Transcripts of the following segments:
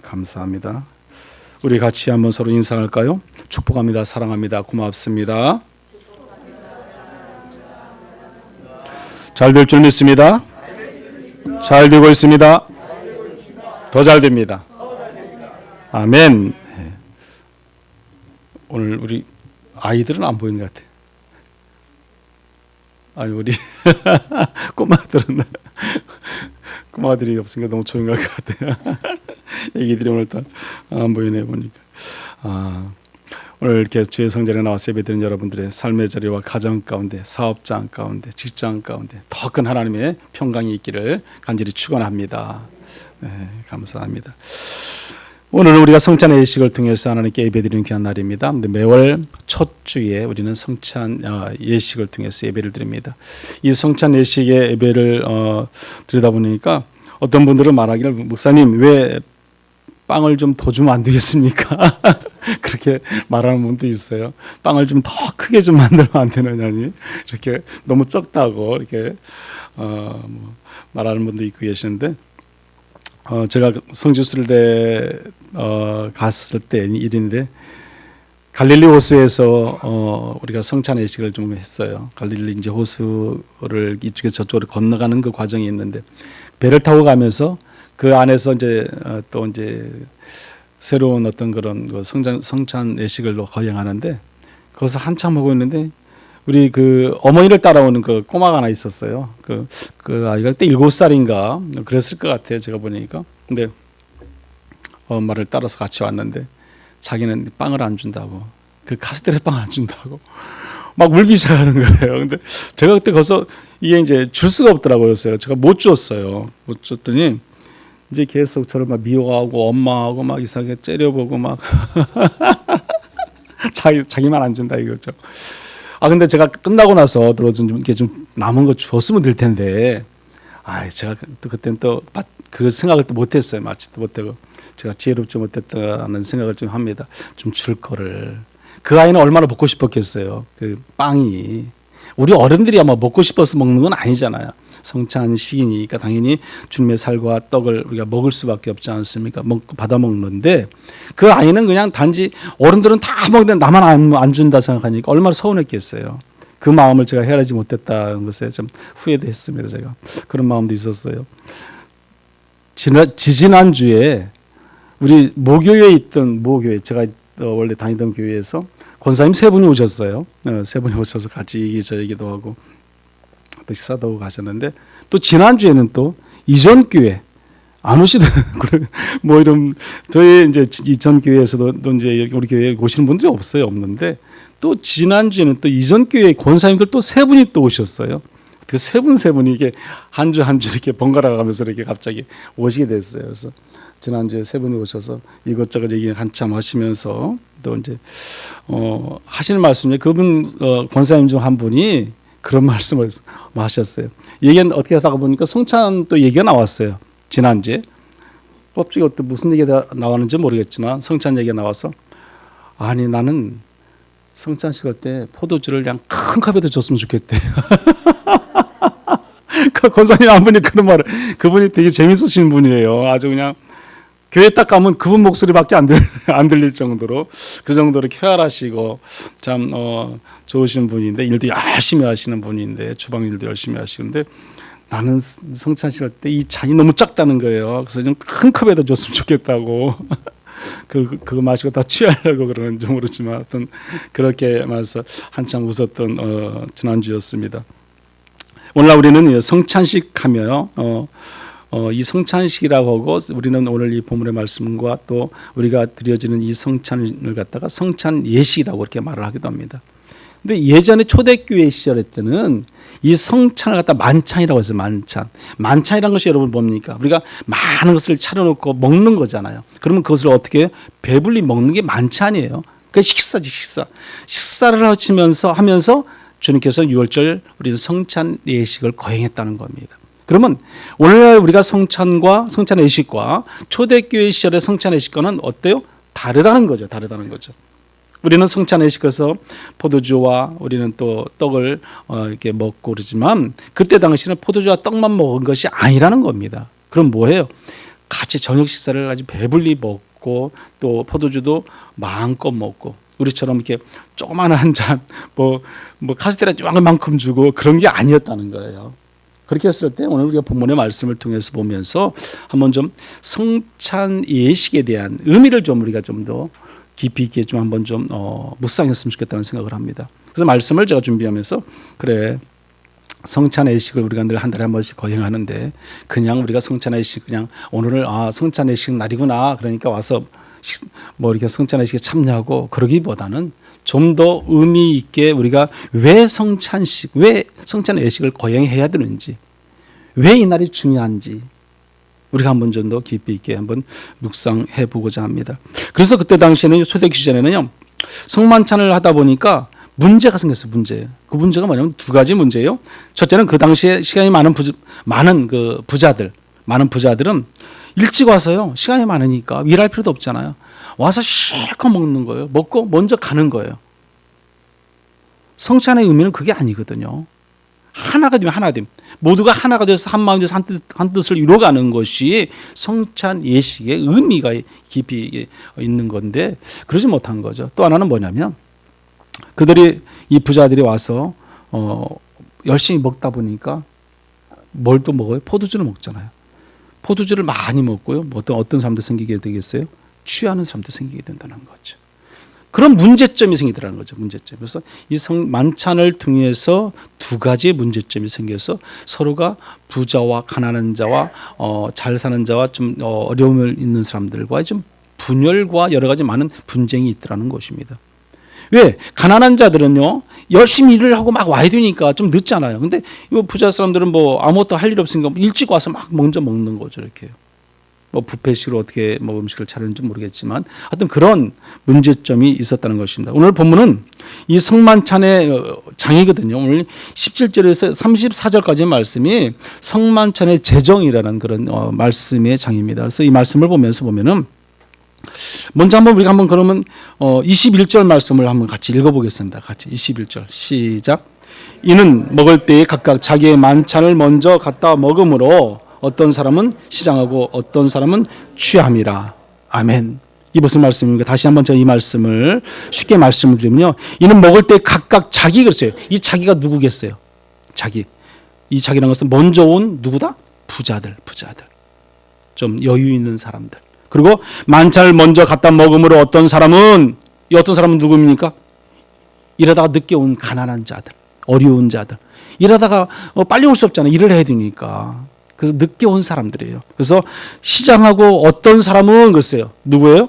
감사합니다. 우리 같이 한번 서로 인사할까요? 축복합니다. 사랑합니다. 고맙습니다. 잘 될 줄 믿습니다. 잘 되고 있습니다. 더 잘 됩니다. 아멘. 오늘 우리 아이들은 안 보이는 것 같아요. 아니 우리 꼬마들이 없으니까 너무 조용할 것 같아요. 애기들이 오늘 다 안 보이네 보니까. 오늘 이렇게 주의 성전에 나와서 예배드리는 여러분들의 삶의 자리와 가정 가운데, 사업장 가운데, 직장 가운데 더 큰 하나님의 평강이 있기를 간절히 축원합니다. 네, 감사합니다. 오늘은 우리가 성찬 예식을 통해서 하나님께 예배드리는 귀한 날입니다. 근데 매월 첫 주에 우리는 성찬 예식을 통해서 예배를 드립니다. 이 성찬 예식의 예배를 드리다 보니까 어떤 분들은 말하기를 목사님 왜 빵을 좀 더 주면 안 되겠습니까? 그렇게 말하는 분도 있어요. 빵을 좀 더 크게 좀 만들면 안 되느냐니 이렇게 너무 적다고 이렇게 말하는 분도 있고 계시는데 제가 성지순례 갔을 때 일인데 갈릴리 호수에서 우리가 성찬 예식을 좀 했어요. 갈릴리 이제 호수를 이쪽에 저쪽으로 건너가는 그 과정이 있는데 배를 타고 가면서 그 안에서 이제 또 이제 새로운 어떤 그런 그 성찬 예식을 거행하는데 거기서 한참 하고 있는데 우리 그 어머니를 따라오는 그 꼬마가 하나 있었어요. 그 아이가 그때 7살인가 그랬을 것 같아요. 제가 보니까. 근데 엄마를 따라서 같이 왔는데 자기는 빵을 안 준다고. 그 카스테라 빵 안 준다고. 막 울기 시작하는 거예요. 근데 제가 그때 거기서 이게 이제 줄 수가 없더라고요. 그래서 제가 못 줬어요. 못 줬더니 이제 계속 저를 막 미워하고 엄마하고 막 이상하게 째려보고 막 자기만 안 준다 이거죠. 근데 제가 끝나고 나서 들어준 이렇게 좀 남은 거 줬으면 될 텐데, 제가 또 그때는 또 그 생각을 또 못했어요. 마치 또 못하고 제가 지혜롭지 못했다는 생각을 좀 합니다. 좀 줄 거를. 그 아이는 얼마나 먹고 싶었겠어요. 그 빵이 우리 어른들이 아마 먹고 싶어서 먹는 건 아니잖아요. 성찬 시기니까 당연히 주님의 살과 떡을 우리가 먹을 수밖에 없지 않습니까? 받아 먹는데 그 아이는 그냥 단지 어른들은 다 먹는데 나만 안 준다 생각하니까 얼마나 서운했겠어요. 그 마음을 제가 헤아리지 못했다는 것에 좀 후회도 했습니다. 제가 그런 마음도 있었어요. 지지난주에 우리 모교에 있던 모교회 제가 원래 다니던 교회에서 권사님 3분이 오셨어요. 3분이 오셔서 같이 얘기도 하고 또 식사도 하고 가셨는데 또 지난주에는 또 이전 교회 안 오시던 뭐 이런 저희 이제 이전 교회에서도 또 이제 우리 교회에 오시는 분들이 없는데 또 지난주에는 또 이전 교회 권사님들 또 3분이 또 오셨어요. 그 세 분이 이게 한 주 이렇게 번갈아 가면서 이렇게 갑자기 오시게 됐어요. 그래서 지난주에 3분이 오셔서 이것저것 얘기 한참 하시면서 또 이제 하시는 말씀 중에 그분 권사님 중 한 분이 그런 말씀을 하셨어요. 얘기는 어떻게 하다가 보니까 성찬 또 얘기가 나왔어요. 지난주에 갑자기 어떤 무슨 얘기가 나왔는지 모르겠지만 성찬 얘기가 나와서 아니 나는 성찬식 할 때 포도주를 그냥 큰 컵에다 줬으면 좋겠대. 그 권사님 한 분이 그런 말을 그분이 되게 재밌으신 분이에요. 아주 그냥 교회 딱 가면 그분 목소리밖에 안 들릴 정도로 그 정도로 쾌활하시고 참 좋으신 분인데 일도 열심히 하시는 분인데 주방 일도 열심히 하시는데 나는 성찬식 할 때 이 잔이 너무 작다는 거예요. 그래서 좀 큰 컵에다 줬으면 좋겠다고. 그거 마시고 다 취하려고 그러는지 모르지만 하여튼 그렇게 말해서 한참 웃었던 지난주였습니다. 오늘 우리는 성찬식 하며 이 성찬식이라고 하고 우리는 오늘 이 본문의 말씀과 또 우리가 드려지는 이 성찬을 갖다가 성찬 예식이라고 이렇게 말을 하기도 합니다. 근데 예전에 초대교회 시절 때는 이 성찬을 갖다 만찬이라고 해서 만찬이라는 것이 여러분 뭡니까? 우리가 많은 것을 차려놓고 먹는 거잖아요. 그러면 그것을 어떻게 배불리 먹는 게 만찬이에요. 그 식사지 식사를 하면서 주님께서 유월절 우리는 성찬 예식을 거행했다는 겁니다. 그러면 오늘날 우리가 성찬 예식과 초대교회 시절의 성찬 예식과는 어때요? 다르다는 거죠. 우리는 성찬 예식에서 포도주와 우리는 또 떡을 이렇게 먹고 그러지만 그때 당시는 포도주와 떡만 먹은 것이 아니라는 겁니다. 그럼 뭐예요? 같이 저녁 식사를 아주 배불리 먹고 또 포도주도 마음껏 먹고 우리처럼 이렇게 조그마한 한 잔 뭐 카스테라 조금만큼 주고 그런 게 아니었다는 거예요. 그렇게 했을 때 오늘 우리가 본문의 말씀을 통해서 보면서 한번 좀 성찬 예식에 대한 의미를 좀 우리가 좀 더 깊이 있게 좀 한번 좀 묵상했으면 좋겠다는 생각을 합니다. 그래서 말씀을 제가 준비하면서 그래 성찬 예식을 우리가 늘 한 달에 한 번씩 거행하는데 그냥 우리가 성찬 예식 그냥 오늘을 성찬 예식 날이구나 그러니까 와서 뭐 이렇게 성찬 예식에 참여하고 그러기보다는 좀 더 의미 있게 우리가 왜 성찬 예식을 거행해야 되는지 왜 이 날이 중요한지 우리가 한번 좀 더 깊이 있게 한번 묵상해 보고자 합니다. 그래서 그때 당시에는 초대기 시절에는요 성만찬을 하다 보니까 문제가 생겼어요. 그 문제가 뭐냐면 두 가지 문제예요. 첫째는 그 당시에 시간이 많은 부자들은 일찍 와서요 시간이 많으니까 일할 필요도 없잖아요. 와서 실컷 먹는 거예요. 먹고 먼저 가는 거예요. 성찬의 의미는 그게 아니거든요. 하나가 되면 하나 됨. 모두가 하나가 돼서 한 마음이 돼서 한 뜻을 이루어가는 것이 성찬 예식의 의미가 깊이 있는 건데 그러지 못한 거죠. 또 하나는 뭐냐면 이 부자들이 와서 열심히 먹다 보니까 뭘 또 먹어요? 포도주를 먹잖아요. 포도주를 많이 먹고요. 어떤 사람도 생기게 되겠어요? 취하는 사람도 생기게 된다는 거죠. 그런 문제점이 생기더라는 거죠. 문제점. 그래서 이 만찬을 통해서 두 가지의 문제점이 생겨서 서로가 부자와 가난한 자와 잘 사는 자와 좀 어려움을 있는 사람들과의 좀 분열과 여러 가지 많은 분쟁이 있더라는 것입니다. 왜? 가난한 자들은요 열심히 일을 하고 막 와야 되니까 좀 늦잖아요. 근데 이 부자 사람들은 뭐 아무것도 할 일 없으니까 일찍 와서 막 먼저 먹는 거죠. 이렇게 뭐 뷔페식으로 어떻게 뭐 음식을 차리는지 모르겠지만 하여튼 그런 문제점이 있었다는 것입니다. 오늘 본문은 이 성만찬의 장이거든요. 오늘 17절에서 34절까지의 말씀이 성만찬의 제정이라는 그런 말씀의 장입니다. 그래서 이 말씀을 보면은 먼저 우리가 한번 그러면 21절 말씀을 한번 같이 읽어보겠습니다. 같이 21절 시작. 이는 먹을 때에 각각 자기의 만찬을 먼저 갖다 먹음으로 어떤 사람은 시장하고 어떤 사람은 취함이라. 아멘. 이 무슨 말씀입니까? 다시 한번 제가 이 말씀을 쉽게 말씀을 드리면요. 이는 먹을 때 각각 자기 그랬어요. 이 자기가 누구겠어요? 자기. 이 자기라는 것은 먼저 온 누구다? 부자들. 좀 여유 있는 사람들. 그리고 만찬을 먼저 갖다 먹음으로 어떤 사람은 누구입니까? 이러다가 늦게 온 가난한 자들, 어려운 자들. 이러다가 빨리 올 수 없잖아요. 일을 해야 되니까. 그래서 늦게 온 사람들이에요. 그래서 시장하고 어떤 사람은 글쎄요. 누구예요?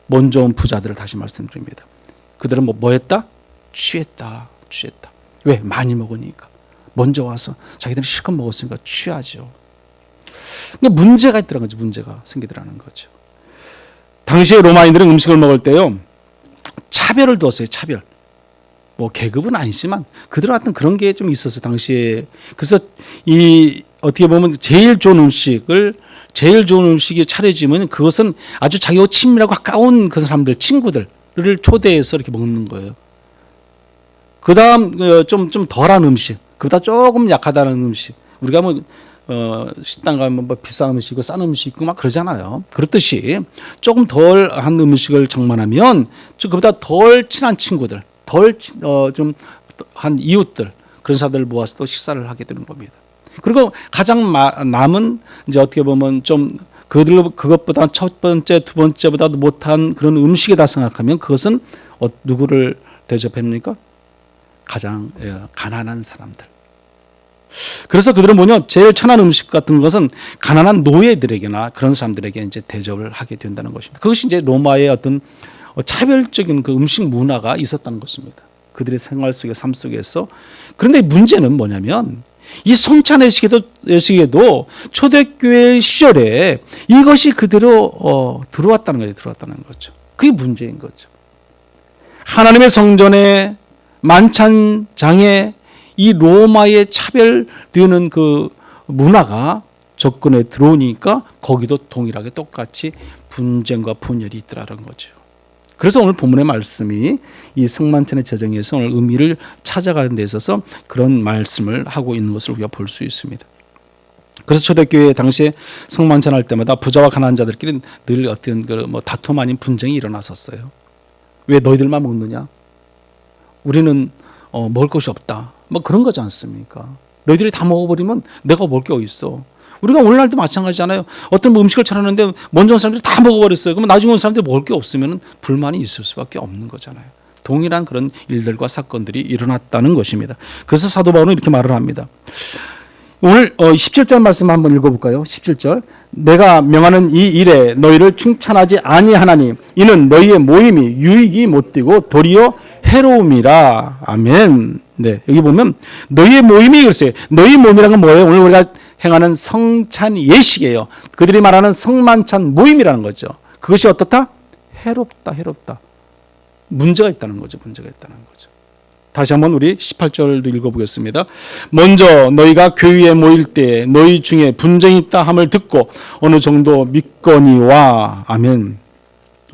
먼저 온 부자들을 다시 말씀드립니다. 그들은 뭐 했다? 취했다. 왜? 많이 먹으니까. 먼저 와서 자기들이 실컷 먹었으니까 취하죠. 그러니까 문제가 있더라는 거죠. 문제가 생기더라는 거죠. 당시에 로마인들은 음식을 먹을 때요. 차별을 두었어요. 차별. 뭐 계급은 아니지만 그들은 하여튼 그런 게 좀 있었어요. 당시에. 그래서 어떻게 보면 제일 좋은 음식이 차려지면 그것은 아주 자기와 친밀하고 가까운 그 사람들, 친구들을 초대해서 이렇게 먹는 거예요. 그 다음 좀 덜한 음식, 그보다 조금 약하다는 음식. 우리가 식당 가면 뭐 비싼 음식 있고 싼 음식 있고 막 그러잖아요. 그렇듯이 조금 덜한 음식을 장만하면 그보다 덜 친한 친구들, 좀 한 이웃들 그런 사람들을 모아서 또 식사를 하게 되는 겁니다. 그리고 가장 남은 이제 어떻게 보면 좀 그것보다 첫 번째, 두 번째보다도 못한 그런 음식이다 생각하면 그것은 누구를 대접합니까? 가장 가난한 사람들. 그래서 그들은 제일 천한 음식 같은 것은 가난한 노예들에게나 그런 사람들에게 이제 대접을 하게 된다는 것입니다. 그것이 이제 로마의 어떤 차별적인 그 음식 문화가 있었다는 것입니다. 그들의 생활 속에 삶 속에서. 그런데 문제는 뭐냐면 이 성찬 예식에도 초대교회 시절에 이것이 그대로 들어왔다는 거죠. 그게 문제인 거죠. 하나님의 성전에 만찬장에 이 로마의 차별되는 그 문화가 접근에 들어오니까 거기도 동일하게 똑같이 분쟁과 분열이 있더라는 거죠. 그래서 오늘 본문의 말씀이 이 성만찬의 제정에서 오늘 의미를 찾아가는 데 있어서 그런 말씀을 하고 있는 것을 우리가 볼 수 있습니다. 그래서 초대교회 당시에 성만찬 할 때마다 부자와 가난한 자들끼리 늘 어떤 다툼 아닌 분쟁이 일어났었어요. 왜 너희들만 먹느냐? 우리는 먹을 것이 없다. 그런 거지 않습니까? 너희들이 다 먹어버리면 내가 먹을 게 어디 있어? 우리가 오늘날도 마찬가지잖아요. 어떤 음식을 차렸는데 먼저 온 사람들이 다 먹어버렸어요. 그러면 나중에 온 사람들이 먹을 게 없으면 불만이 있을 수밖에 없는 거잖아요. 동일한 그런 일들과 사건들이 일어났다는 것입니다. 그래서 사도 바울은 이렇게 말을 합니다. 오늘 17절 말씀 한번 읽어볼까요? 17절. 내가 명하는 이 일에 너희를 충찬하지 아니하나니 이는 너희의 모임이 유익이 못되고 도리어 해로움이라. 아멘. 네, 여기 보면 너희의 모임이 글쎄요. 너희 모임이라는 건 뭐예요? 오늘 우리가 행하는 성찬 예식이에요. 그들이 말하는 성만찬 모임이라는 거죠. 그것이 어떻다? 해롭다. 문제가 있다는 거죠. 다시 한번 우리 18절도 읽어보겠습니다. 먼저 너희가 교회에 모일 때 너희 중에 분쟁이 있다 함을 듣고 어느 정도 믿거니와. 아멘.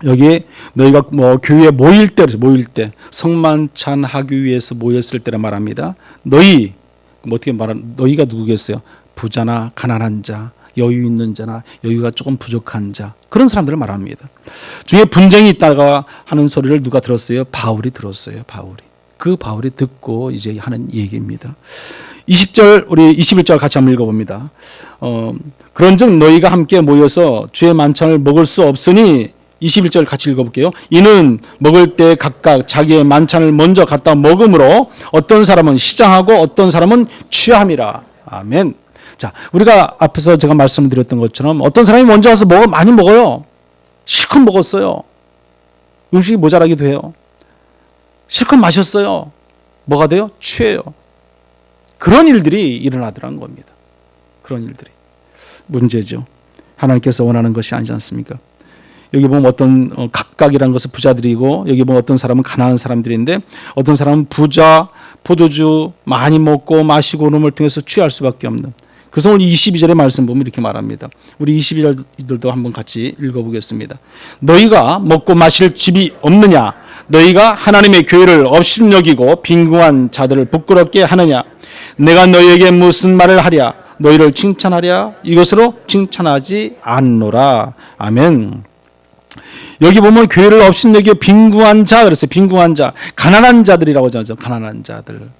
여기에 너희가 교회에 모일 때 성만찬 하기 위해서 모였을 때를 말합니다. 너희 어떻게 말하는 너희가 누구겠어요? 부자나 가난한 자, 여유 있는 자나 여유가 조금 부족한 자, 그런 사람들을 말합니다. 중에 분쟁이 있다가 하는 소리를 누가 들었어요? 바울이 들었어요. 그 바울이 듣고 이제 하는 얘기입니다. 20절 우리 21절 같이 한번 읽어봅니다. 그런즉 너희가 함께 모여서 주의 만찬을 먹을 수 없으니 21절 같이 읽어볼게요. 이는 먹을 때 각각 자기의 만찬을 먼저 갖다 먹음으로 어떤 사람은 시장하고 어떤 사람은 취함이라. 아멘. 자, 우리가 앞에서 제가 말씀드렸던 것처럼 어떤 사람이 먼저 와서 많이 먹어요. 실컷 먹었어요. 음식이 모자라기도 해요. 실컷 마셨어요. 뭐가 돼요? 취해요. 그런 일들이 일어나더라는 겁니다. 그런 일들이. 문제죠. 하나님께서 원하는 것이 아니지 않습니까? 여기 보면 어떤 각각이라는 것은 부자들이고 여기 보면 어떤 사람은 가난한 사람들인데 어떤 사람은 부자, 포도주 많이 먹고 마시고 놈을 통해서 취할 수밖에 없는. 그래서 오늘 22절의 말씀 보면 이렇게 말합니다. 우리 22절도 한번 같이 읽어보겠습니다. 너희가 먹고 마실 집이 없느냐? 너희가 하나님의 교회를 업신여기고 빈궁한 자들을 부끄럽게 하느냐? 내가 너희에게 무슨 말을 하랴? 너희를 칭찬하랴? 이것으로 칭찬하지 않노라. 아멘. 여기 보면 교회를 업신여기고 빈궁한 자 그랬어요. 빈궁한 자, 가난한 자들이라고 하죠. 가난한 자들.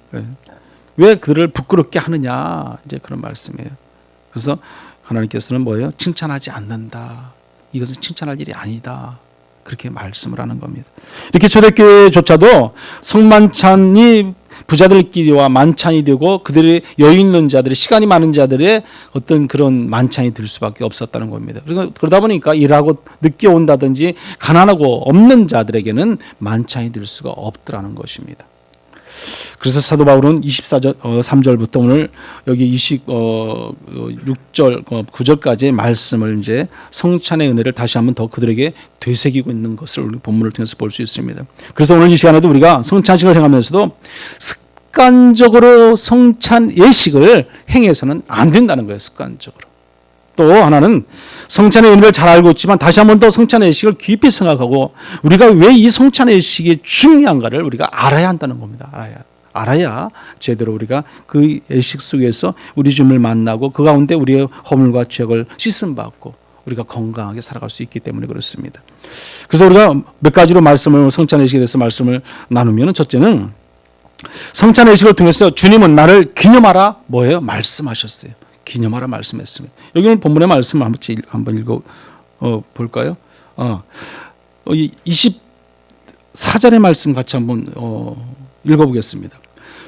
왜 그들을 부끄럽게 하느냐? 이제 그런 말씀이에요. 그래서 하나님께서는 뭐예요? 칭찬하지 않는다. 이것은 칭찬할 일이 아니다. 그렇게 말씀을 하는 겁니다. 이렇게 초대교회조차도 성만찬이 부자들끼리와 만찬이 되고 그들의 여유 있는 자들의 시간이 많은 자들의 어떤 그런 만찬이 될 수밖에 없었다는 겁니다. 그러다 보니까 일하고 늦게 온다든지 가난하고 없는 자들에게는 만찬이 될 수가 없더라는 것입니다. 그래서 사도 바울은 3절부터 오늘 여기 6절, 9절까지의 말씀을 이제 성찬의 은혜를 다시 한번 더 그들에게 되새기고 있는 것을 우리 본문을 통해서 볼 수 있습니다. 그래서 오늘 이 시간에도 우리가 성찬식을 행하면서도 습관적으로 성찬 예식을 행해서는 안 된다는 거예요. 습관적으로. 또 하나는 성찬의 의미를 잘 알고 있지만 다시 한번 더 성찬의 예식을 깊이 생각하고 우리가 왜 이 성찬의 예식이 중요한가를 우리가 알아야 한다는 겁니다. 알아야 제대로 우리가 그 예식 속에서 우리 주님을 만나고 그 가운데 우리의 허물과 죄악을 씻음받고 우리가 건강하게 살아갈 수 있기 때문에 그렇습니다. 그래서 우리가 몇 가지로 성찬 예식에 대해서 말씀을 나누면 첫째는 성찬 예식을 통해서 주님은 나를 기념하라 뭐예요? 말씀하셨어요. 기념하라 말씀했습니다. 여기는 본문의 말씀을 한번 읽어 볼까요? 24절의 말씀 같이 한번 읽어보겠습니다.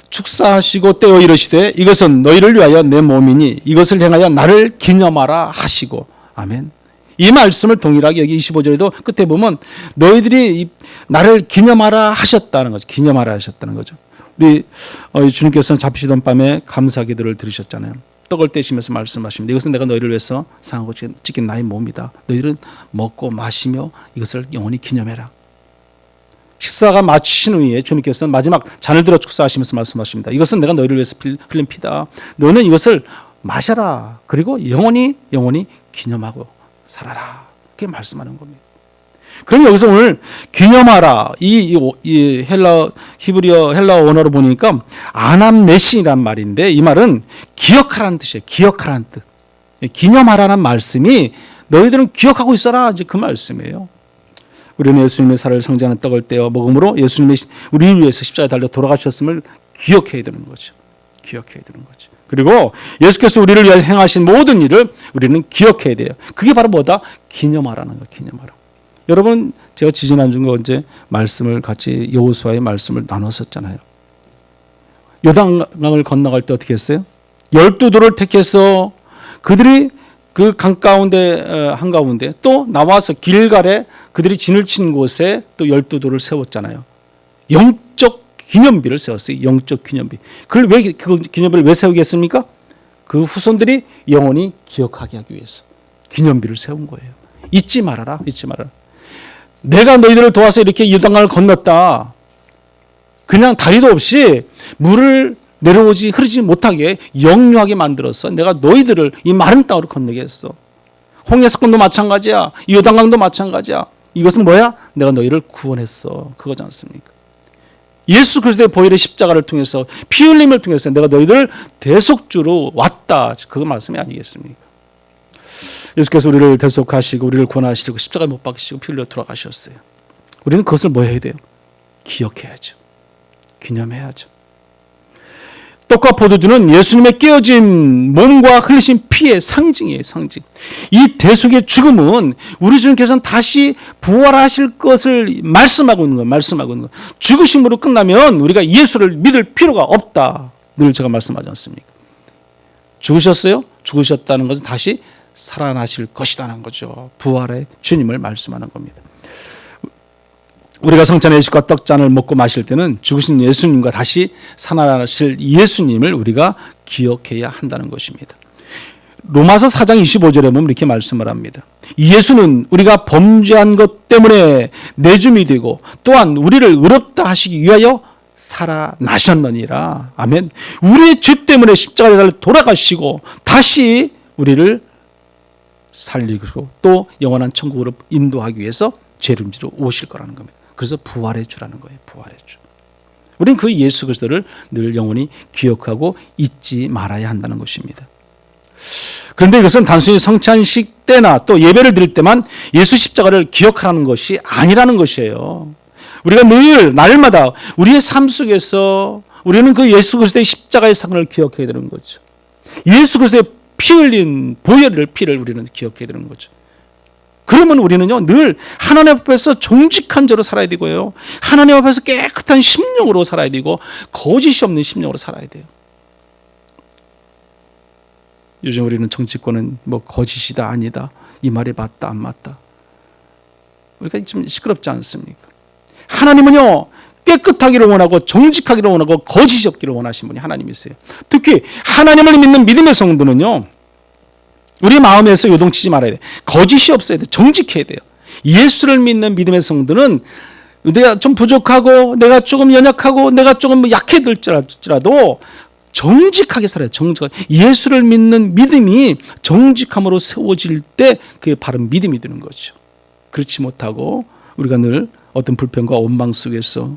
축사하시고 떼어 이르시되 이것은 너희를 위하여 내 몸이니 이것을 행하여 나를 기념하라 하시고. 아멘. 이 말씀을 동일하게 여기 25절에도 끝에 보면 너희들이 나를 기념하라 하셨다는 거죠. 기념하라 하셨다는 거죠. 우리 주님께서는 잡히시던 밤에 감사 기도를 들으셨잖아요. 떡을 떼시면서 말씀하십니다. 이것은 내가 너희를 위해서 상하고 찢긴 나의 몸이다. 너희들은 먹고 마시며 이것을 영원히 기념해라. 식사가 마치신 후에 주님께서는 마지막 잔을 들어 축사하시면서 말씀하십니다. 이것은 내가 너희를 위해서 흘린 피다. 너희는 이것을 마셔라. 그리고 영원히 기념하고 살아라. 그렇게 말씀하는 겁니다. 그럼 여기서 오늘 기념하라. 이 히브리어 헬라어 원어로 보니까 아남메신이란 말인데 이 말은 기억하라는 뜻이에요. 기억하라는 뜻. 기념하라는 말씀이 너희들은 기억하고 있어라, 이제 그 말씀이에요. 우리는 예수님의 살을 상징하는 떡을 떼어 먹음으로 예수님이 우리를 위해서 십자가에 달려 돌아가셨음을 기억해야 되는 거죠. 기억해야 되는 거죠. 그리고 예수께서 우리를 위해 행하신 모든 일을 우리는 기억해야 돼요. 그게 바로 뭐다? 기념하라는 거, 기념하라. 여러분, 제가 지지난주에 언제 말씀을 같이 여호수아의 말씀을 나눴었잖아요. 요단강을 건너갈 때 어떻게 했어요? 12도를 택해서 그들이 그 강 가운데 한가운데 또 나와서 길갈에 그들이 진을 친 곳에 또 12도를 세웠잖아요. 영적 기념비를 세웠어요. 영적 기념비. 그 기념비를 왜 세우겠습니까? 그 후손들이 영원히 기억하게 하기 위해서 기념비를 세운 거예요. 잊지 말아라. 잊지 말아라. 내가 너희들을 도와서 이렇게 요단강을 건넜다. 그냥 다리도 없이 물을 내려오지 흐르지 못하게 역류하게 만들어서 내가 너희들을 이 마른 땅으로 건너게 했어. 홍해 사건도 마찬가지야. 이 요단강도 마찬가지야. 이것은 뭐야? 내가 너희를 구원했어. 그거지 않습니까? 예수 그리스도의 보혈의 십자가를 통해서 피 흘림을 통해서 내가 너희들을 대속주로 왔다. 그거 말씀이 아니겠습니까? 예수께서 우리를 대속하시고 우리를 구원하시고 십자가에 못 박히시고 피 흘려 돌아가셨어요. 우리는 그것을 뭐 해야 돼요? 기억해야죠. 기념해야죠. 떡과 포도주는 예수님의 깨어진 몸과 흘리신 피의 상징이에요. 상징. 이 대속의 죽음은 우리 주님께서는 다시 부활하실 것을 말씀하고 있는 거예요. 말씀하고 있는 거예요. 죽으심으로 끝나면 우리가 예수를 믿을 필요가 없다. 늘 제가 말씀하지 않습니까? 죽으셨어요? 죽으셨다는 것은 다시 살아나실 것이라는 거죠. 부활의 주님을 말씀하는 겁니다. 우리가 성찬의 예식과 떡잔을 먹고 마실 때는 죽으신 예수님과 다시 살아나실 예수님을 우리가 기억해야 한다는 것입니다. 로마서 4장 25절에 보면 이렇게 말씀을 합니다. 예수는 우리가 범죄한 것 때문에 내줌이 되고 또한 우리를 의롭다 하시기 위하여 살아나셨느니라. 아멘. 우리의 죄 때문에 십자가에 달려 돌아가시고 다시 우리를 살리고 또 영원한 천국으로 인도하기 위해서 죄를 지러 오실 거라는 겁니다. 그래서 부활의 주라는 거예요. 부활의 주. 우리는 그 예수 그리스도를 늘 영원히 기억하고 잊지 말아야 한다는 것입니다. 그런데 이것은 단순히 성찬식 때나 또 예배를 드릴 때만 예수 십자가를 기억하라는 것이 아니라는 것이에요. 우리가 늘 날마다 우리의 삶 속에서 우리는 그 예수 그리스도의 십자가의 사건을 기억해야 되는 거죠. 예수 그리스도의 피 흘린 보혈의 피를 우리는 기억해야 되는 거죠. 그러면 우리는요, 늘 하나님 앞에서 정직한 자로 살아야 되고요. 하나님 앞에서 깨끗한 심령으로 살아야 되고 거짓이 없는 심령으로 살아야 돼요. 요즘 우리는 정치권은 뭐 거짓이다 아니다 이 말이 맞다 안 맞다 우리가 좀 시끄럽지 않습니까? 하나님은요 깨끗하기를 원하고 정직하기를 원하고 거짓이 없기를 원하신 분이 하나님이세요. 특히 하나님을 믿는 믿음의 성도는요 우리 마음에서 요동치지 말아야 돼. 거짓이 없어야 돼. 정직해야 돼요. 예수를 믿는 믿음의 성도는 내가 좀 부족하고 내가 조금 연약하고 내가 조금 약해질지라도 정직하게 살아요. 정직하게. 예수를 믿는 믿음이 정직함으로 세워질 때 그게 바른 믿음이 되는 거죠. 그렇지 못하고 우리가 늘 어떤 불평과 원망 속에서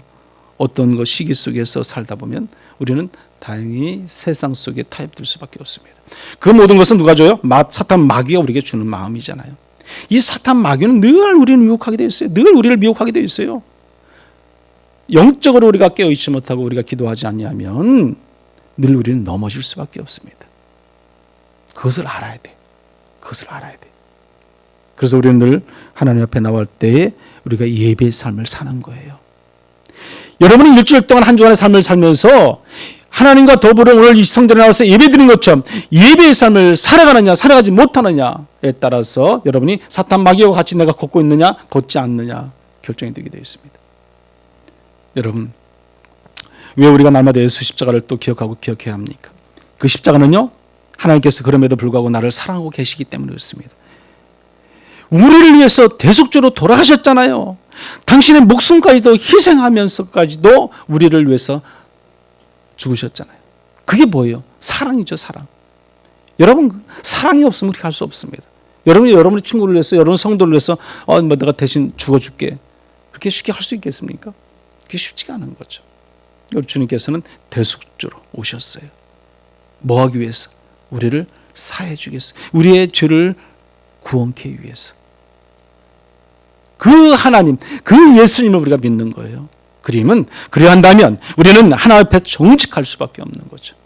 어떤 것 시기 속에서 살다 보면 우리는 다행히 세상 속에 타협될 수밖에 없습니다. 그 모든 것은 누가 줘요? 사탄 마귀가 우리에게 주는 마음이잖아요. 이 사탄 마귀는 늘 우리를 미혹하게 되어 있어요. 늘 우리를 미혹하게 되어 있어요. 영적으로 우리가 깨어있지 못하고 우리가 기도하지 않냐면 늘 우리는 넘어질 수밖에 없습니다. 그것을 알아야 돼. 그것을 알아야 돼. 그래서 우리는 늘 하나님 앞에 나올 때에 우리가 예배의 삶을 사는 거예요. 여러분이 일주일 동안 한 주간의 삶을 살면서 하나님과 더불어 오늘 이 성전에 나와서 예배드린 것처럼 예배의 삶을 살아가느냐 살아가지 못하느냐에 따라서 여러분이 사탄 마귀와 같이 내가 걷고 있느냐 걷지 않느냐 결정이 되게 되어 있습니다. 여러분 왜 우리가 날마다 예수 십자가를 또 기억하고 기억해야 합니까? 그 십자가는요 하나님께서 그럼에도 불구하고 나를 사랑하고 계시기 때문에 그렇습니다. 우리를 위해서 대속주로 돌아가셨잖아요. 당신의 목숨까지도 희생하면서까지도 우리를 위해서 죽으셨잖아요. 그게 뭐예요? 사랑이죠, 사랑. 여러분, 사랑이 없으면 그렇게 할 수 없습니다. 여러분이 여러분의 친구를 위해서, 여러분 성도를 위해서, 내가 대신 죽어줄게. 그렇게 쉽게 할 수 있겠습니까? 그게 쉽지가 않은 거죠. 우리 주님께서는 대속주로 오셨어요. 뭐 하기 위해서? 우리를 사해 주겠어요. 우리의 죄를 구원케 위해서. 그 하나님, 그 예수님을 우리가 믿는 거예요. 그래야 한다면 우리는 하나님 앞에 정직할 수밖에 없는 거죠.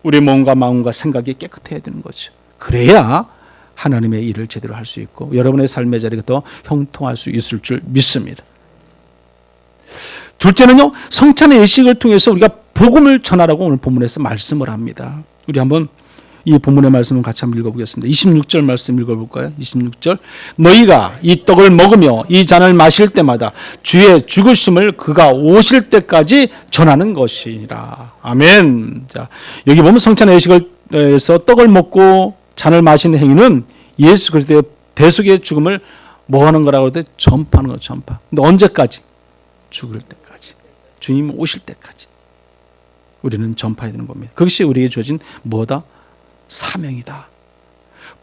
우리 몸과 마음과 생각이 깨끗해야 되는 거죠. 그래야 하나님의 일을 제대로 할 수 있고 여러분의 삶의 자리가 더 형통할 수 있을 줄 믿습니다. 둘째는요, 성찬의 예식을 통해서 우리가 복음을 전하라고 오늘 본문에서 말씀을 합니다. 우리 한번 이 본문의 말씀을 같이 한번 읽어보겠습니다. 26절 말씀 읽어볼까요? 26절. 너희가 이 떡을 먹으며 이 잔을 마실 때마다 주의 죽으심을 그가 오실 때까지 전하는 것이니라. 아멘. 자, 여기 보면 성찬의 예식에서 떡을 먹고 잔을 마시는 행위는 예수 그리스도의 대속의 죽음을 뭐 하는 거라고 할 때 전파하는 거예요. 전파. 근데 언제까지? 죽을 때까지. 주님 오실 때까지. 우리는 전파해야 되는 겁니다. 그것이 우리에게 주어진 뭐다? 사명이다.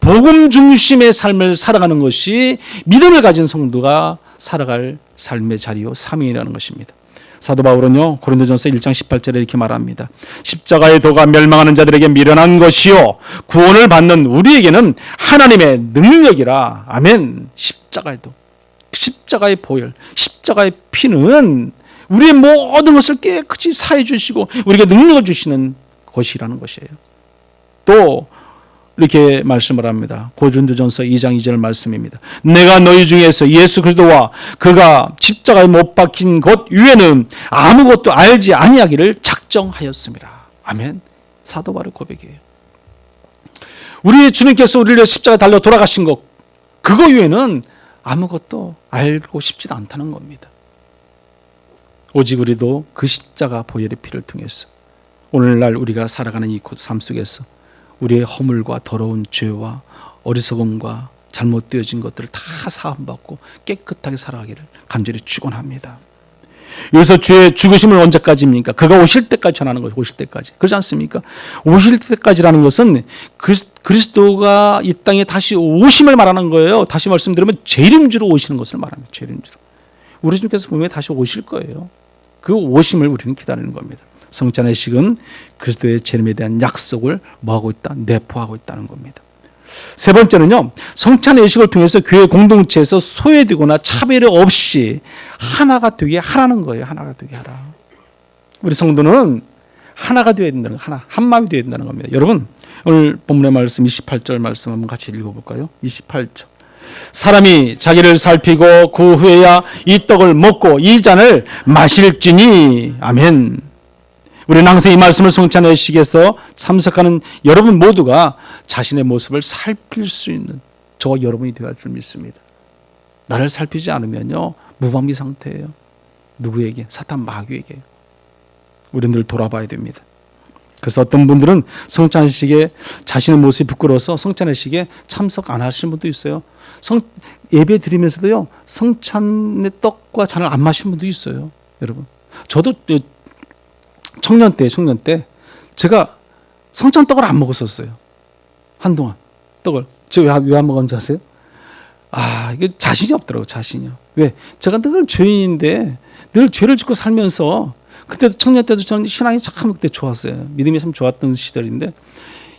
복음 중심의 삶을 살아가는 것이 믿음을 가진 성도가 살아갈 삶의 자리요 사명이라는 것입니다. 사도 바울은요 고린도전서 1장 18절에 이렇게 말합니다. 십자가의 도가 멸망하는 자들에게 미련한 것이요 구원을 받는 우리에게는 하나님의 능력이라. 아멘. 십자가의 도, 십자가의 보혈, 십자가의 피는 우리의 모든 것을 깨끗이 사해 주시고 우리에게 능력을 주시는 것이라는 것이에요. 또 이렇게 말씀을 합니다. 고린도전서 2장 2절 말씀입니다. 내가 너희 중에서 예수 그리스도와 그가 십자가에 못 박힌 것 위에는 아무것도 알지 아니하기를 작정하였습니다. 아멘. 사도 바울의 고백이에요. 우리 주님께서 우리를 십자가에 달려 돌아가신 것 그거 위에는 아무것도 알고 싶지도 않다는 겁니다. 오직 우리도 그 십자가 보혈의 피를 통해서 오늘날 우리가 살아가는 이 삶 속에서 우리의 허물과 더러운 죄와 어리석음과 잘못되어진 것들을 다 사함받고 깨끗하게 살아가기를 간절히 축원합니다. 여기서 주의 죽으심을 언제까지입니까? 그가 오실 때까지 전하는 것이 오실 때까지. 그렇지 않습니까? 오실 때까지라는 것은 그리스도가 이 땅에 다시 오심을 말하는 거예요. 다시 말씀드리면 재림주로 오시는 것을 말합니다. 재림주로. 우리 주님께서 분명히 다시 오실 거예요. 그 오심을 우리는 기다리는 겁니다. 성찬의 식은 그리스도의 재림에 대한 약속을 뭐하고 있다? 내포하고 있다는 겁니다. 세 번째는요, 성찬의 예식을 통해서 교회 공동체에서 소외되거나 차별이 없이 하나가 되게 하라는 거예요. 하나가 되게 하라. 우리 성도는 하나가 되어야 된다는 거, 하나, 한 마음이 되어야 된다는 겁니다. 여러분, 오늘 본문의 말씀 28절 말씀 한번 같이 읽어볼까요? 28절. 사람이 자기를 살피고 그 후에야 이 떡을 먹고 이 잔을 마실지니. 아멘. 우리는 항상 이 말씀을 성찬의 예식에서 참석하는 여러분 모두가 자신의 모습을 살필 수 있는 저와 여러분이 되어야 할 줄 믿습니다. 나를 살피지 않으면요 무방비 상태예요. 누구에게? 사탄 마귀에게. 우리는 늘 돌아봐야 됩니다. 그래서 어떤 분들은 성찬식에 자신의 모습이 부끄러워서 성찬식에 참석 안 하시는 분도 있어요. 예배 드리면서도요 성찬의 떡과 잔을 안 마시는 분도 있어요. 여러분, 저도 청년 때 제가 성찬떡을 안 먹었었어요. 한동안 떡을. 제가 왜 안 먹었는지 아세요? 이게 자신이 없더라고요. 자신이요. 왜? 제가 늘 죄인인데 늘 죄를 짓고 살면서 그때도 청년 때도 저는 신앙이 참 그때 좋았어요. 믿음이 참 좋았던 시절인데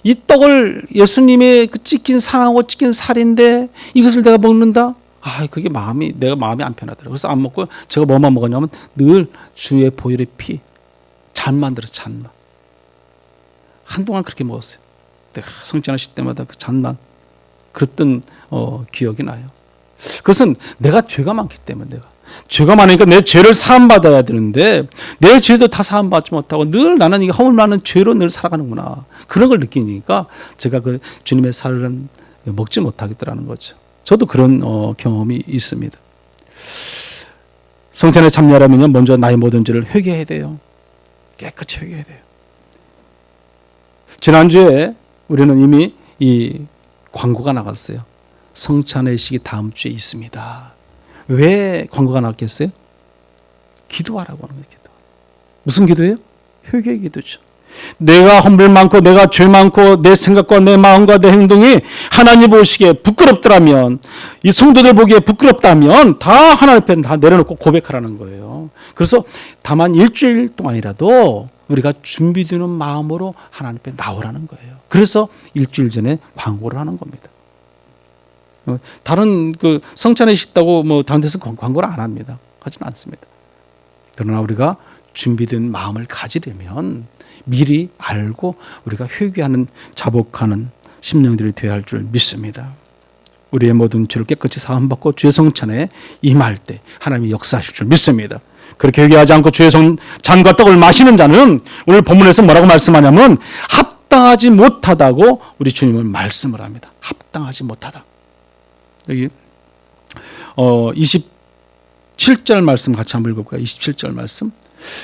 이 떡을 예수님의 그 찢긴 상하고 찢긴 살인데 이것을 내가 먹는다? 그게 내가 마음이 안 편하더라고요. 그래서 안 먹고 제가 뭐만 먹었냐면 늘 주의 보혈의 피 잔만 들어서 잔만. 한동안 그렇게 먹었어요. 내가 성찬하실 때마다 그 잔만 그랬던 기억이 나요. 그것은 내가 죄가 많기 때문에 죄가 많으니까 내 죄를 사함받아야 되는데 내 죄도 다 사함받지 못하고 늘 나는 이 허물 많은 죄로 늘 살아가는구나. 그런 걸 느끼니까 제가 그 주님의 살을 먹지 못하겠더라는 거죠. 저도 그런 경험이 있습니다. 성찬에 참여하려면 먼저 나의 모든 죄를 회개해야 돼요. 깨끗이 회개해야 돼요. 지난주에 우리는 이미 이 광고가 나갔어요. 성찬의 예식이 다음 주에 있습니다. 왜 광고가 나왔겠어요? 기도하라고 하는 거예요. 기도. 무슨 기도예요? 회개의 기도죠. 내가 헌물 많고 내가 죄 많고 내 생각과 내 마음과 내 행동이 하나님 보시기에 부끄럽더라면, 이 성도들 보기에 부끄럽다면 다 하나님 앞에 다 내려놓고 고백하라는 거예요. 그래서 다만 일주일 동안이라도 우리가 준비되는 마음으로 하나님 앞에 나오라는 거예요. 그래서 일주일 전에 광고를 하는 겁니다. 다른 그 성찬에 있다고 뭐 다른 데서 광고를 안 합니다. 하지는 않습니다. 그러나 우리가 준비된 마음을 가지려면 미리 알고 우리가 회개하는 자복하는 심령들이 되어야 할 줄 믿습니다. 우리의 모든 죄를 깨끗이 사함받고 주의 성찬에 임할 때 하나님이 역사하실 줄 믿습니다. 그렇게 회개하지 않고 주의 잔과 떡을 마시는 자는 오늘 본문에서 뭐라고 말씀하냐면 합당하지 못하다고 우리 주님은 말씀을 합니다. 합당하지 못하다. 여기 27절 말씀 같이 한번 읽어볼까요? 27절 말씀.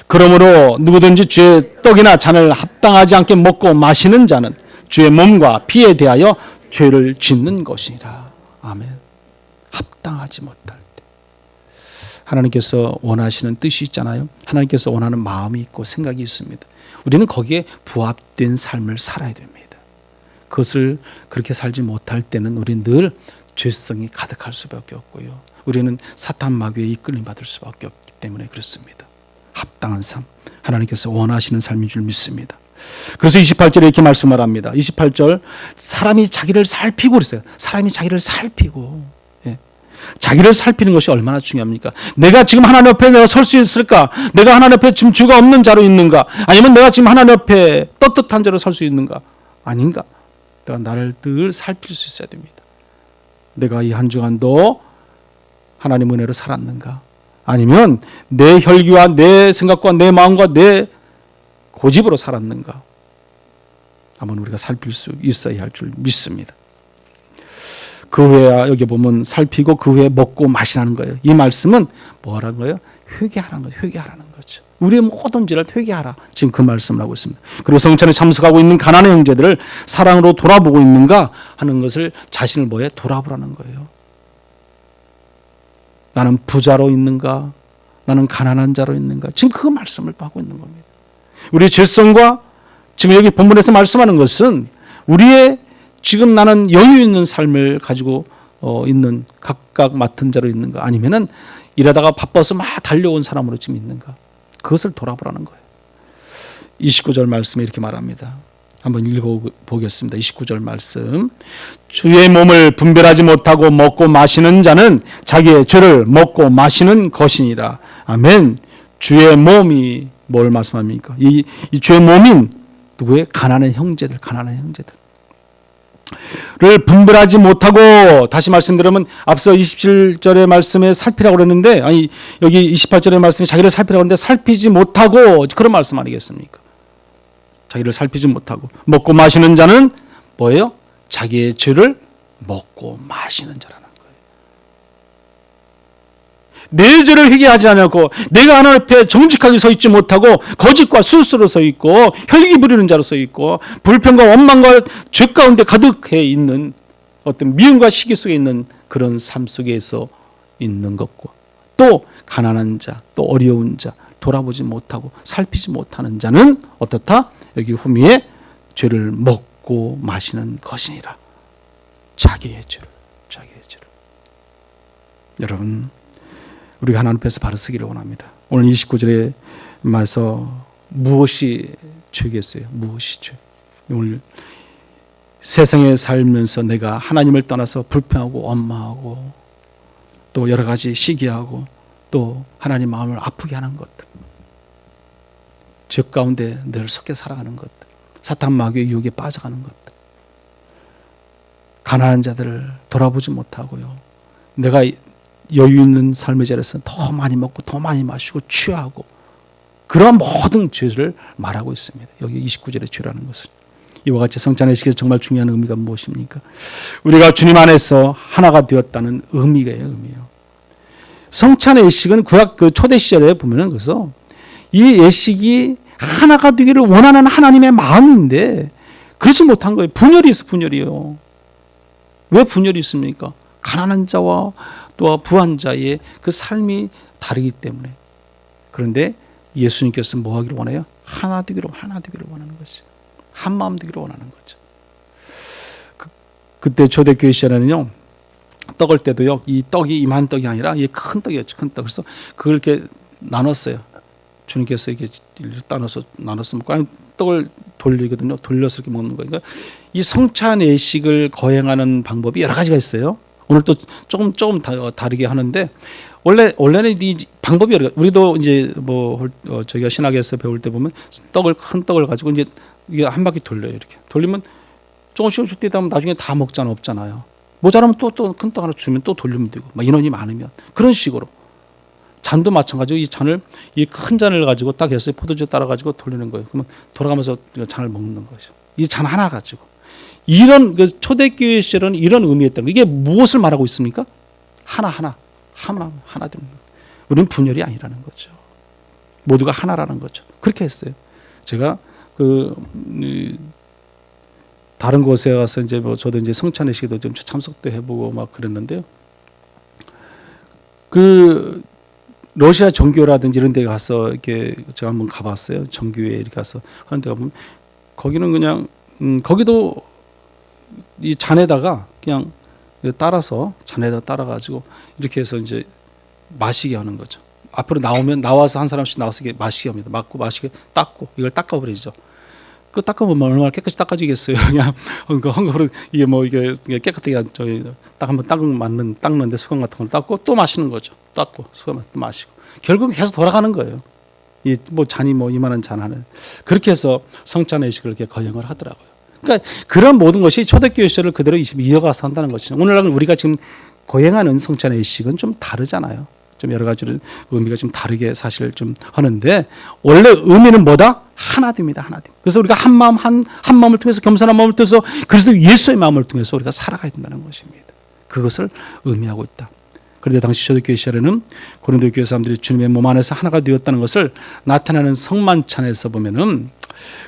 그러므로 누구든지 주의 떡이나 잔을 합당하지 않게 먹고 마시는 자는 주의 몸과 피에 대하여 죄를 짓는 것이니라. 아멘. 합당하지 못할 때 하나님께서 원하시는 뜻이 있잖아요. 하나님께서 원하는 마음이 있고 생각이 있습니다. 우리는 거기에 부합된 삶을 살아야 됩니다. 그것을 그렇게 살지 못할 때는 우리는 늘 죄성이 가득할 수밖에 없고요. 우리는 사탄 마귀에 이끌림 받을 수밖에 없기 때문에 그렇습니다. 합당한 삶, 하나님께서 원하시는 삶인 줄 믿습니다. 그래서 28절에 이렇게 말씀을 합니다. 28절, 사람이 자기를 살피고 그랬어요. 사람이 자기를 살피고, 자기를 살피는 것이 얼마나 중요합니까? 내가 지금 하나님 앞에 내가 설 수 있을까? 내가 하나님 앞에 지금 죄가 없는 자로 있는가? 아니면 내가 지금 하나님 앞에 떳떳한 자로 설 수 있는가? 아닌가? 내가 나를 늘 살필 수 있어야 됩니다. 내가 이 한 주간도 하나님 은혜로 살았는가? 아니면 내 혈기와 내 생각과 내 마음과 내 고집으로 살았는가? 한번 우리가 살필 수 있어야 할 줄 믿습니다. 그 후에 여기 보면 살피고 그 후에 먹고 마시라는 거예요. 이 말씀은 뭐라는 거예요? 회개하라는 거예요. 회개하라는 거죠. 우리의 모든 죄를 회개하라. 지금 그 말씀을 하고 있습니다. 그리고 성찬에 참석하고 있는 가난한 형제들을 사랑으로 돌아보고 있는가 하는 것을 자신을 뭐에 돌아보라는 거예요. 나는 부자로 있는가? 나는 가난한 자로 있는가? 지금 그 말씀을 하고 있는 겁니다. 우리의 죄성과 지금 여기 본문에서 말씀하는 것은 우리의 지금 나는 여유 있는 삶을 가지고 있는 각각 맡은 자로 있는가? 아니면은 일하다가 바빠서 막 달려온 사람으로 지금 있는가? 그것을 돌아보라는 거예요. 29절 말씀에 이렇게 말합니다. 한번 읽어보겠습니다. 29절 말씀. 주의 몸을 분별하지 못하고 먹고 마시는 자는 자기의 죄를 먹고 마시는 것이니라. 아멘. 주의 몸이 뭘 말씀합니까? 이 주의 몸인 누구의? 가난한 형제들, 가난한 형제들. 를 분별하지 못하고, 다시 말씀드리면 앞서 27절의 말씀에 살피라고 그랬는데, 아니 여기 28절의 말씀에 자기를 살피라고 했는데 살피지 못하고, 그런 말씀 아니겠습니까? 자기를 살피지 못하고 먹고 마시는 자는 뭐예요? 자기의 죄를 먹고 마시는 자라는 거예요. 내 죄를 회개하지 않고 내가 하나님 앞에 정직하게 서 있지 못하고 거짓과 수수로 서 있고 혈기 부리는 자로 서 있고 불평과 원망과 죄 가운데 가득해 있는 어떤 미움과 시기 속에 있는 그런 삶 속에서 있는 것과 또 가난한 자, 또 어려운 자, 돌아보지 못하고 살피지 못하는 자는 어떻다? 여기 후미에 죄를 먹고 마시는 것이니라. 자기의 죄를. 여러분, 우리가 하나님 앞에서 바로 서기를 원합니다. 오늘 29절에 말해서 무엇이 죄겠어요? 무엇이 죄? 오늘 세상에 살면서 내가 하나님을 떠나서 불평하고 원망하고 또 여러 가지 시기하고 또 하나님 마음을 아프게 하는 것들, 죄 가운데 늘 섞여 살아가는 것들, 사탄 마귀의 유혹에 빠져가는 것들, 가난한 자들을 돌아보지 못하고요, 내가 여유 있는 삶의 자리에서 더 많이 먹고 더 많이 마시고 취하고 그러한 모든 죄를 말하고 있습니다. 여기 29절의 죄라는 것은. 이와 같이 성찬의식에서 정말 중요한 의미가 무엇입니까? 우리가 주님 안에서 하나가 되었다는 의미예요. 성찬의식은 구약 그 초대 시절에 보면은 그래서 이 예식이 하나가 되기를 원하는 하나님의 마음인데 그렇지 못한 거예요. 분열이 있어, 분열이요. 왜 분열이 있습니까? 가난한 자와 또 부한 자의 그 삶이 다르기 때문에. 그런데 예수님께서 뭐 하기를 원해요? 하나 되기를 원하는 것이죠. 한 마음 되기를 원하는 거죠. 그때 초대교회 시절에는요, 떡을 때도요, 이 떡이 이만 떡이 아니라 이게 큰 떡이었죠. 큰 떡. 그래서 그걸 이렇게 나눴어요. 주님께서 이게 나눠서 먹고, 아니 떡을 돌리거든요. 돌려서 이렇게 먹는 거예요. 그러니까 이 성찬 예식을 거행하는 방법이 여러 가지가 있어요. 오늘 또 조금 다르게 하는데, 원래는 이 방법이 여러 가지. 우리도 이제 저희가 신학에서 배울 때 보면 큰 떡을 가지고 이제 이게 한 바퀴 돌려요. 이렇게 돌리면 조금씩 뛰다 보면 나중에 다 먹자는 없잖아요. 모자라면 또 큰 떡 하나 주면 또 돌리면 되고, 막 인원이 많으면 그런 식으로. 잔도 마찬가지로 이 잔을, 이 큰 잔을 가지고 딱 해서 포도주 따라 가지고 돌리는 거예요. 그러면 돌아가면서 잔을 먹는 거죠. 이 잔 하나 가지고. 이런 초대교회 시절은 이런 의미였다는 거예요. 이게 무엇을 말하고 있습니까? 하나 됩니다. 우리는 분열이 아니라는 거죠. 모두가 하나라는 거죠. 그렇게 했어요. 제가 다른 곳에 가서 이제 저도 이제 성찬회식에도 좀 참석도 해보고 막 그랬는데요. 러시아 정교라든지 이런 데 가서 이렇게 제가 한번 가봤어요. 정교회 이렇게 가서 하는 데 가보면 거기는 그냥 거기도 이 잔에다가 그냥 잔에다 따라가지고 이렇게 해서 이제 마시게 하는 거죠. 앞으로 나와서 한 사람씩 나와서 이게 마시게 합니다. 마시게 닦고 이걸 닦아버리죠. 그 닦아보면 얼마나 깨끗이 닦아지겠어요. 그냥 한거로 이게 이게 깨끗하게 딱 한번 닦는데 수건 같은 걸 닦고 또 마시는 거죠. 닦고 수건 또 마시고 결국 계속 돌아가는 거예요. 이 잔이 이만한 잔 하는, 그렇게 해서 성찬의식을 이렇게 거행을 하더라고요. 그러니까 그런 모든 것이 초대교회 시절을 그대로 이어가서 한다는 것이죠. 오늘날 우리가 지금 거행하는 성찬의식은 좀 다르잖아요. 좀 여러 가지로 의미가 좀 다르게 사실 좀 하는데, 원래 의미는 뭐다? 하나됨이다. 하나됨. 그래서 우리가 한 마음을 통해서, 겸손한 마음을 통해서, 그리스도 예수의 마음을 통해서 우리가 살아가야 된다는 것입니다. 그것을 의미하고 있다. 그런데 당시 초대교회 시절에는 고린도 교회 사람들이 주님의 몸 안에서 하나가 되었다는 것을 나타내는 성만찬에서 보면은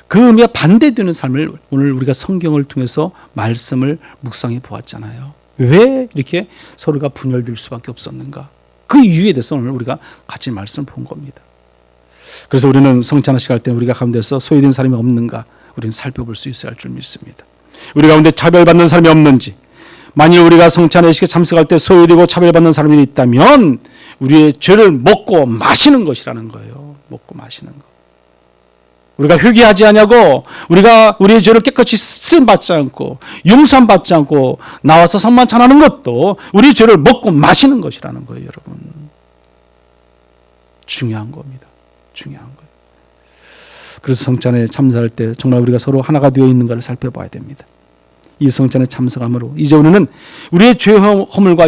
그 의미와 반대되는 삶을 오늘 우리가 성경을 통해서 말씀을 묵상해 보았잖아요. 왜 이렇게 서로가 분열될 수밖에 없었는가? 그 이유에 대해서 오늘 우리가 같이 말씀을 본 겁니다. 그래서 우리는 성찬식 할 때 우리가 가운데서 소외된 사람이 없는가, 우리는 살펴볼 수 있어야 할 줄 믿습니다. 우리 가운데 차별받는 사람이 없는지, 만일 우리가 성찬의식에 참석할 때 소외되고 차별받는 사람들이 있다면 우리의 죄를 먹고 마시는 것이라는 거예요. 먹고 마시는 것. 우리가 회개하지 않냐고, 우리가 우리의 죄를 깨끗이 쓰임 받지 않고 용서함 받지 않고 나와서 성만찬하는 것도 우리의 죄를 먹고 마시는 것이라는 거예요, 여러분. 중요한 겁니다. 중요한 거예요. 그래서 성찬에 참석할 때 정말 우리가 서로 하나가 되어 있는가를 살펴봐야 됩니다. 이 성찬에 참석함으로 이제 우리는 우리의 죄 허물과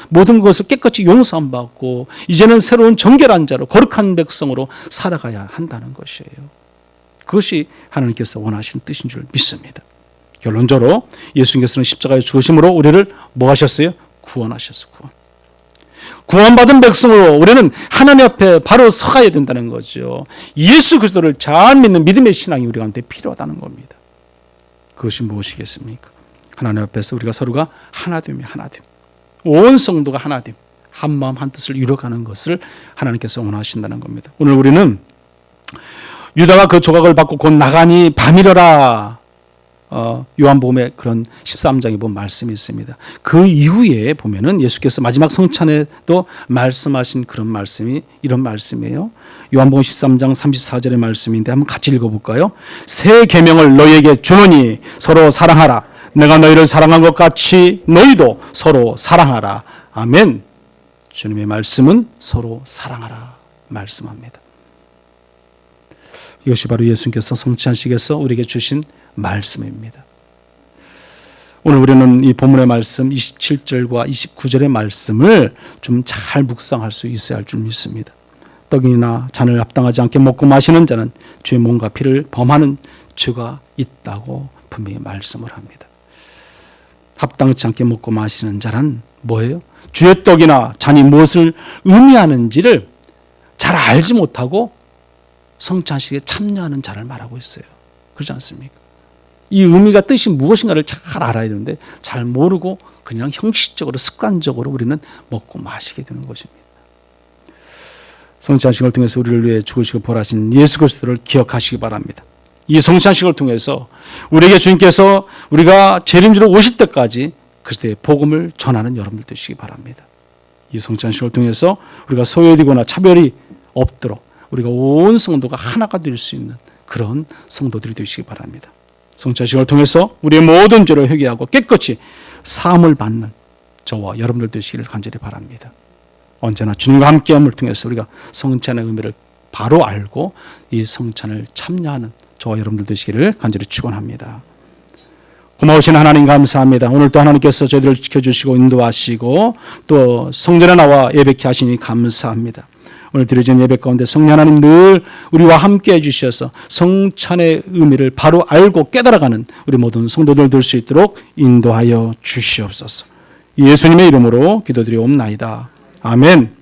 모든 것을 깨끗이 용서함 받고 이제는 새로운 정결한 자로 거룩한 백성으로 살아가야 한다는 것이에요. 그것이 하나님께서 원하시는 뜻인 줄 믿습니다. 결론적으로 예수님께서는 십자가에 죽으심으로 우리를 뭐 하셨어요? 구원하셨어요. 구원받은 백성으로 우리는 하나님 앞에 바로 서가야 된다는 거죠. 예수 그리스도를 잘 믿는 믿음의 신앙이 우리 가운데 필요하다는 겁니다. 그것이 무엇이겠습니까? 하나님 앞에서 우리가 서로가 하나됨이 하나됨. 온 성도가 하나됨. 한 마음 한 뜻을 이루어가는 것을 하나님께서 원하신다는 겁니다. 오늘 우리는 유다가 그 조각을 받고 곧 나가니 밤이러라. 요한복음의 그런 13장에 보면 말씀이 있습니다. 그 이후에 보면은 예수께서 마지막 성찬에도 말씀하신 그런 말씀이 이런 말씀이에요. 요한복음 13장 34절의 말씀인데 한번 같이 읽어볼까요? 새 계명을 너희에게 주노니 서로 사랑하라. 내가 너희를 사랑한 것 같이 너희도 서로 사랑하라. 아멘. 주님의 말씀은 서로 사랑하라 말씀합니다. 이것이 바로 예수님께서 성찬식에서 우리에게 주신 말씀입니다. 오늘 우리는 이 본문의 말씀 27절과 29절의 말씀을 좀 잘 묵상할 수 있어야 할 줄 믿습니다. 떡이나 잔을 합당하지 않게 먹고 마시는 자는 주의 몸과 피를 범하는 죄가 있다고 분명히 말씀을 합니다. 합당치 않게 먹고 마시는 자란 뭐예요? 주의 떡이나 잔이 무엇을 의미하는지를 잘 알지 못하고 성찬식에 참여하는 자를 말하고 있어요. 그렇지 않습니까? 이 의미가 뜻이 무엇인가를 잘 알아야 되는데 잘 모르고 그냥 형식적으로 습관적으로 우리는 먹고 마시게 되는 것입니다. 성찬식을 통해서 우리를 위해 죽으시고 부활하신 예수 그리스도를 기억하시기 바랍니다. 이 성찬식을 통해서 우리에게 주님께서 우리가 재림주로 오실 때까지 그리스도의 복음을 전하는 여러분들 되시기 바랍니다. 이 성찬식을 통해서 우리가 소외되거나 차별이 없도록 우리가 온 성도가 하나가 될 수 있는 그런 성도들이 되시기 바랍니다. 성찬식을 통해서 우리의 모든 죄를 회개하고 깨끗이 사함을 받는 저와 여러분들 되시기를 간절히 바랍니다. 언제나 주님과 함께함을 통해서 우리가 성찬의 의미를 바로 알고 이 성찬을 참여하는 저와 여러분들 되시기를 간절히 축원합니다. 고마우신 하나님 감사합니다. 오늘 또 하나님께서 저희들을 지켜주시고 인도하시고 또 성전에 나와 예배케 하시니 감사합니다. 오늘 드려진 예배 가운데 성령 하나님 늘 우리와 함께 해주셔서 성찬의 의미를 바로 알고 깨달아가는 우리 모든 성도들 될 수 있도록 인도하여 주시옵소서. 예수님의 이름으로 기도드리옵나이다. 아멘.